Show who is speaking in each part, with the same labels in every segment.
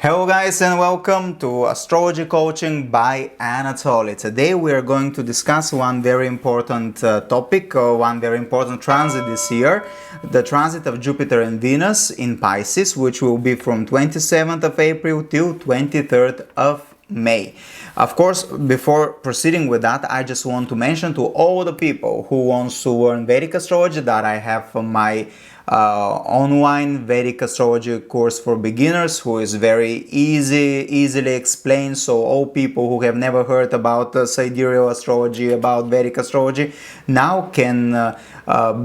Speaker 1: Hello guys and welcome to Astrology Coaching by Anatoly. Today we are going to discuss one very important topic, one very important transit this year. The transit of Jupiter and Venus in Pisces, which will be from 27th of April till 23rd of May. Of course, before proceeding with that, I just want to mention to all the people who wants to learn Vedic astrology that I have my online Vedic astrology course for beginners, who is very easily explained. So all people who have never heard about sidereal astrology, about Vedic astrology, now can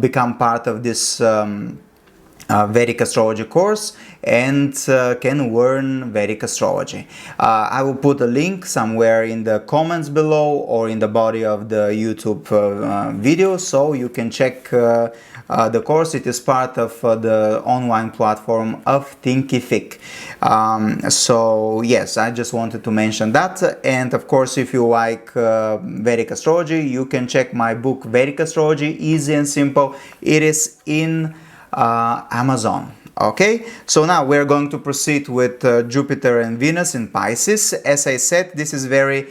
Speaker 1: become part of this Vedic astrology course and can learn Vedic astrology. I will put a link somewhere in the comments below or in the body of the YouTube video, so you can check the course. It is part of the online platform of Thinkific. So yes, I just wanted to mention that. And of course, if you like Vedic astrology, you can check my book Vedic Astrology, Easy and Simple. It is in Amazon. Okay, so now we're going to proceed with Jupiter and Venus in Pisces. As I said, this is very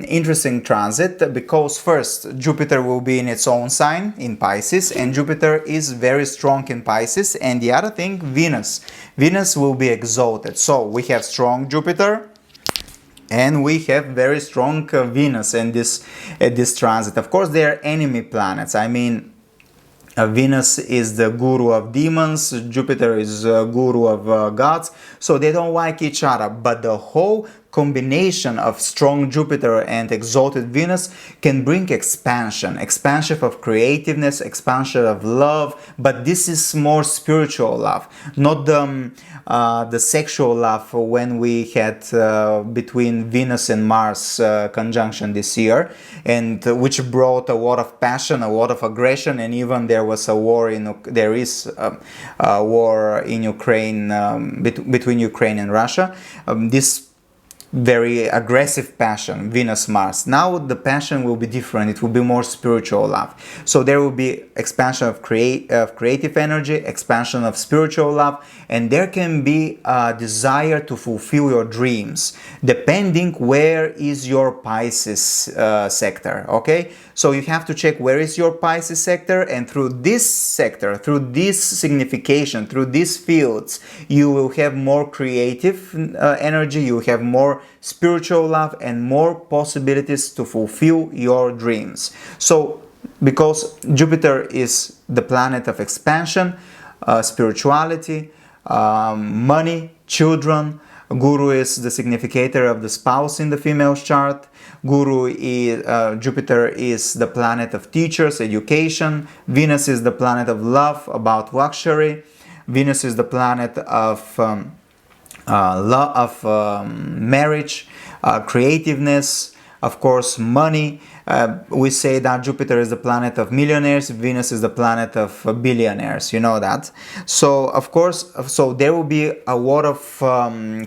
Speaker 1: interesting transit because first Jupiter will be in its own sign in Pisces, and Jupiter is very strong in Pisces. And the other thing, Venus will be exalted. So we have strong Jupiter and we have very strong Venus in this transit. Of course, they are enemy planets. I mean, Venus is the guru of demons, Jupiter is guru of gods, so they don't like each other. But the whole combination of strong Jupiter and exalted Venus can bring expansion of creativeness, expansion of love. But this is more spiritual love, not the sexual love when we had between Venus and Mars conjunction this year, and which brought a lot of passion, a lot of aggression, and even there was a war there is a war in Ukraine, between Ukraine and Russia. This very aggressive passion, Venus-Mars. Now the passion will be different. It will be more spiritual love. So there will be expansion of creative energy, expansion of spiritual love, and there can be a desire to fulfill your dreams, depending where is your Pisces sector. Okay, so you have to check where is your Pisces sector, and through this sector, through this signification, through these fields, you will have more creative energy, you will have more spiritual love and more possibilities to fulfill your dreams. So because Jupiter is the planet of expansion, spirituality, money, children, Guru is the significator of the spouse in the female's chart. Jupiter is the planet of teachers, education. Venus is the planet of love, about luxury. Venus is the planet of marriage, creativeness, of course, money. We say that Jupiter is the planet of millionaires, Venus is the planet of billionaires, you know that. So of course, so there will be a lot of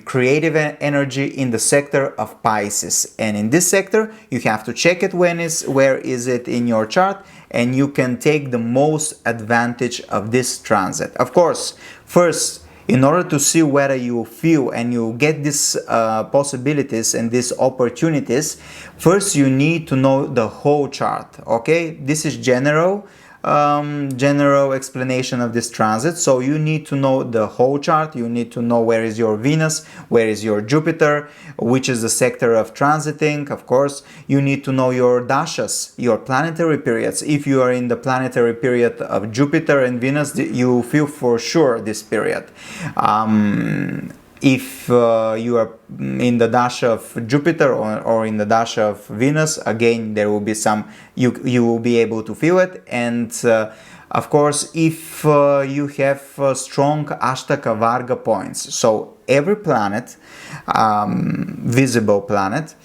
Speaker 1: creative energy in the sector of Pisces, and in this sector you have to check it where is it in your chart, and you can take the most advantage of this transit. Of course, first, in order to see whether you feel and you get these possibilities and these opportunities, first you need to know the whole chart. Okay, this is general explanation of this transit. So you need to know the whole chart. You need to know where is your Venus, where is your Jupiter, which is the sector of transiting. Of course, you need to know your dashas, your planetary periods. If you are in the planetary period of Jupiter and Venus, you feel for sure this period. If you are in the dasha of Jupiter or in the dasha of Venus, again, there will be some, you will be able to feel it. And of course, if you have strong Ashtaka Varga points, so every planet, visible planet,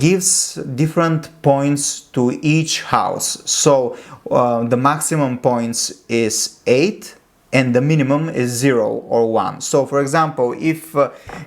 Speaker 1: gives different points to each house. So the maximum points is 8, and the minimum is 0 or 1. So for example, if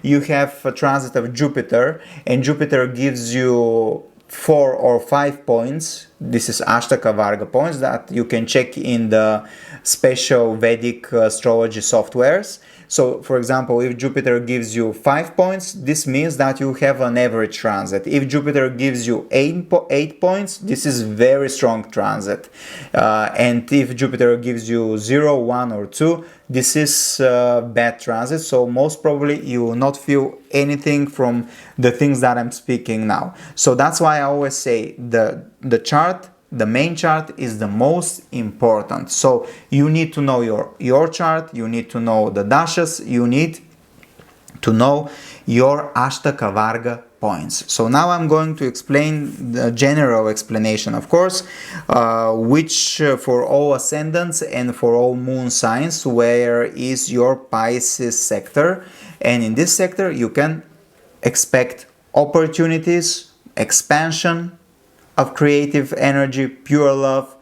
Speaker 1: you have a transit of Jupiter and Jupiter gives you 4 or 5 points, This is Ashtaka Varga points that you can check in the special Vedic astrology softwares. So, for example, if Jupiter gives you 5 points, this means that you have an average transit. If Jupiter gives you 8 points, this is very strong transit. And if Jupiter gives you 0, 1 or 2, this is bad transit. So most probably you will not feel anything from the things that I'm speaking now. So that's why I always say the chart, the main chart is the most important. So you need to know your chart, you need to know the dashas, you need to know your Ashtaka Varga points. So now I'm going to explain the general explanation, of course, which for all ascendants and for all moon signs, where is your Pisces sector. And in this sector you can expect opportunities, expansion of creative energy, pure love,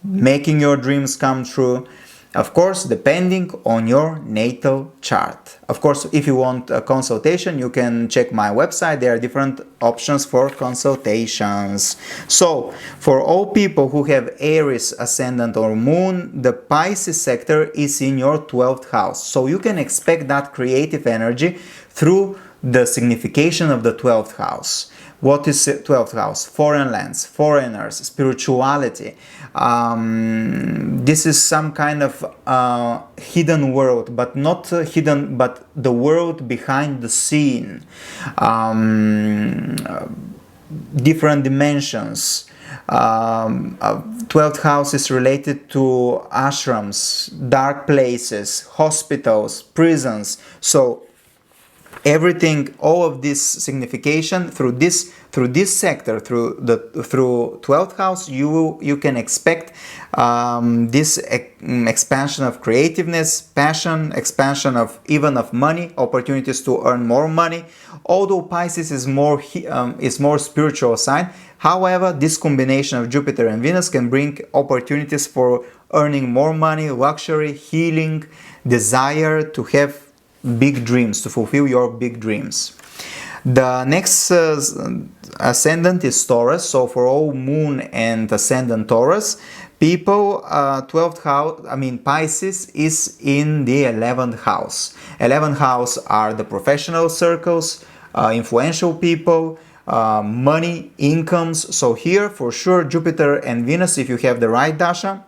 Speaker 1: making your dreams come true, of course depending on your natal chart. Of course, if you want a consultation, you can check my website. There are different options for consultations. So for all people who have Aries, Ascendant or Moon, the Pisces sector is in your 12th house. So you can expect that creative energy through the signification of the 12th house. What is 12th house? Foreign lands, foreigners, spirituality. This is some kind of hidden world, but not hidden, but the world behind the scene. Different dimensions. 12th house is related to ashrams, dark places, hospitals, prisons. So everything, all of this signification through this sector, through 12th house, you can expect this expansion of creativeness, passion, expansion of even of money, opportunities to earn more money. Although Pisces is more spiritual sign, however, this combination of Jupiter and Venus can bring opportunities for earning more money, luxury, healing, desire to have big dreams, to fulfill your big dreams. The next ascendant is Taurus. So for all moon and ascendant Taurus people, 12th house, Pisces is in the 11th house. 11th house are the professional circles, influential people, money, incomes. So here for sure Jupiter and Venus, if you have the right dasha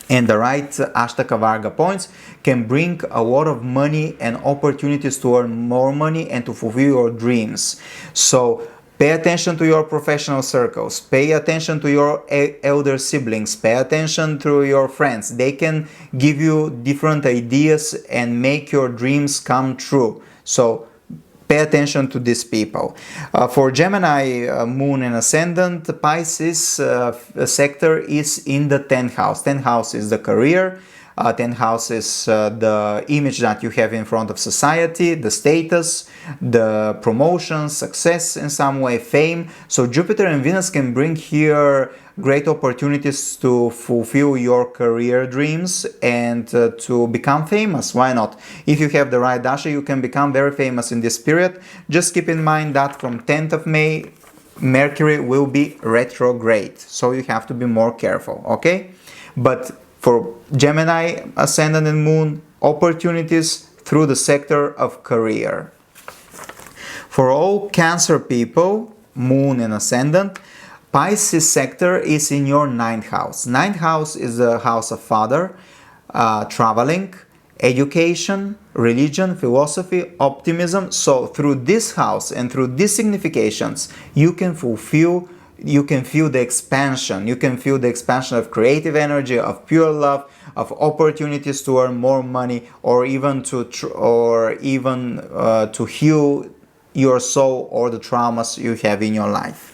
Speaker 1: and the right Ashtaka Varga points, can bring a lot of money and opportunities to earn more money and to fulfill your dreams. So pay attention to your professional circles, pay attention to your elder siblings, pay attention to your friends. They can give you different ideas and make your dreams come true. So pay attention to these people. For Gemini, Moon and Ascendant, Pisces sector is in the 10th house. 10th house is the career. 10th house is the image that you have in front of society, the status, the promotion, success in some way, fame. So Jupiter and Venus can bring here great opportunities to fulfill your career dreams and to become famous. Why not? If you have the right dasha, you can become very famous in this period. Just keep in mind that from 10th of May, Mercury will be retrograde. So you have to be more careful, okay? But for Gemini, Ascendant and Moon, opportunities through the sector of career. For all Cancer people, Moon and Ascendant, Pisces sector is in your 9th house. 9th house is the house of father, traveling, education, religion, philosophy, optimism. So through this house and through these significations, you can feel the expansion. You can feel the expansion of creative energy, of pure love, of opportunities to earn more money, or even to heal your soul or the traumas you have in your life.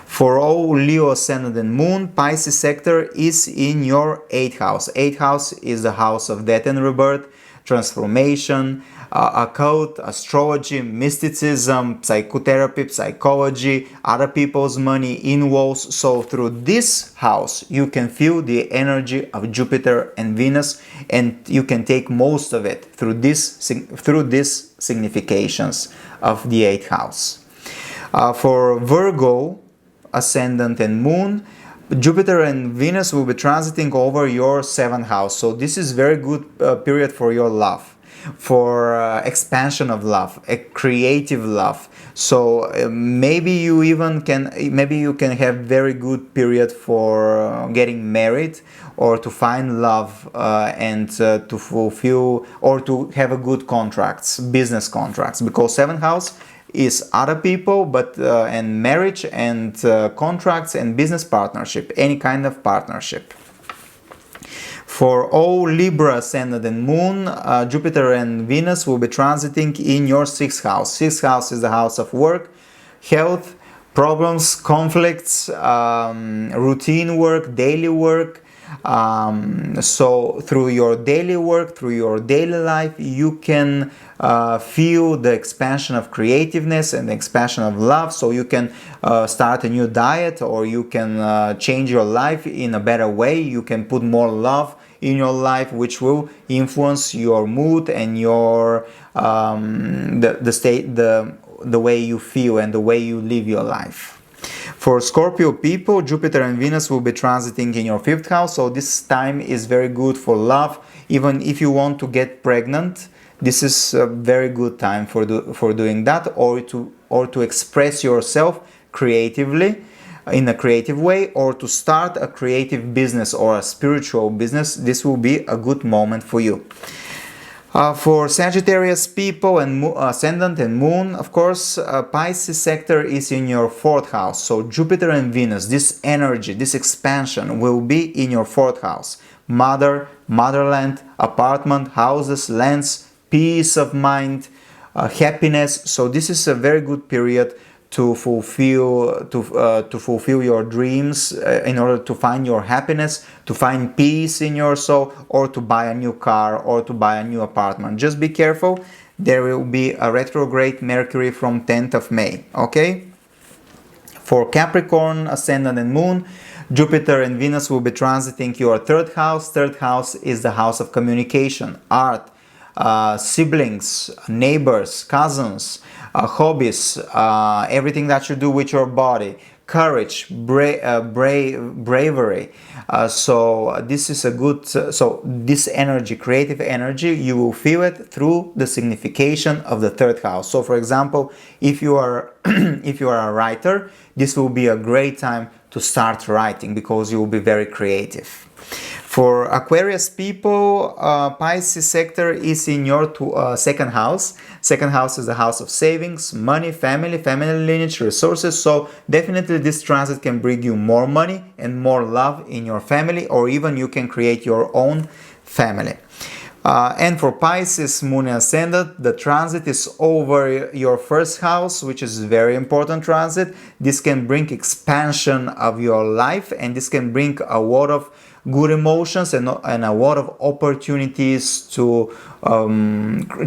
Speaker 1: For all Leo, Ascendant and Moon, Pisces sector is in your 8th house. 8th house is the house of death and rebirth, transformation, occult, astrology, mysticism, psychotherapy, psychology, other people's money, in-walls. So through this house, you can feel the energy of Jupiter and Venus, and you can take most of it through these significations of the 8th house. For Virgo, Ascendant and Moon, Jupiter and Venus will be transiting over your 7th house. So this is very good period for your love, for expansion of love, a creative love. So maybe you can have very good period for getting married, or to find love, and to fulfill, or to have a good contracts, business contracts, because 7th house is other people, but and marriage and contracts and business partnership, any kind of partnership. For all Libra, Ascendant and Moon, Jupiter and Venus will be transiting in your 6th house. 6th house is the house of work, health, problems, conflicts, routine work, daily work. So through your daily work, through your daily life, you can feel the expansion of creativeness and the expansion of love. So you can start a new diet, or you can change your life in a better way. You can put more love in your life, which will influence your mood and your the way you feel and the way you live your life. For Scorpio people, Jupiter and Venus will be transiting in your 5th house, so this time is very good for love. Even if you want to get pregnant, this is a very good time for doing that, or to express yourself creatively, in a creative way, or to start a creative business or a spiritual business. This will be a good moment for you. For Sagittarius people and Ascendant and Moon, of course, Pisces sector is in your 4th house. So Jupiter and Venus, this energy, this expansion will be in your 4th house. Motherland, apartment, houses, lands, peace of mind, happiness. So this is a very good period to fulfill your dreams, in order to find your happiness, to find peace in your soul, or to buy a new car, or to buy a new apartment. Just be careful, there will be a retrograde Mercury from 10th of May, okay? For Capricorn, Ascendant and Moon, Jupiter and Venus will be transiting your 3rd house. 3rd house is the house of communication, art, siblings, neighbors, cousins, hobbies, everything that you do with your body, courage, bravery. So this is a good, so this energy, creative energy, you will feel it through the signification of the 3rd house. So for example, if you are if you are a writer, this will be a great time to start writing, because you will be very creative. For Aquarius people, Pisces sector is in your 2nd house. 2nd house is the house of savings, money, family lineage, resources. So definitely this transit can bring you more money and more love in your family, or even you can create your own family. And for Pisces, Moon and Ascendant, the transit is over your 1st house, which is a very important transit. This can bring expansion of your life, and this can bring a lot of good emotions and a lot of opportunities to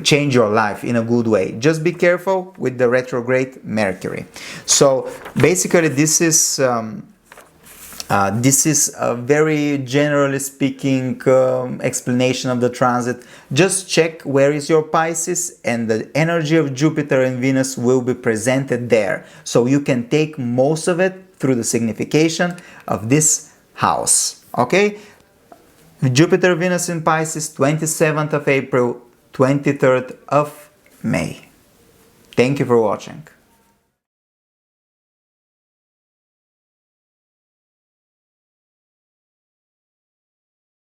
Speaker 1: change your life in a good way. Just be careful with the retrograde Mercury. So basically this is a very generally speaking explanation of the transit. Just check where is your Pisces, and the energy of Jupiter and Venus will be presented there. So you can take most of it through the signification of this house. Okay? Jupiter, Venus in Pisces, 27th of April, 23rd of May. Thank you for watching.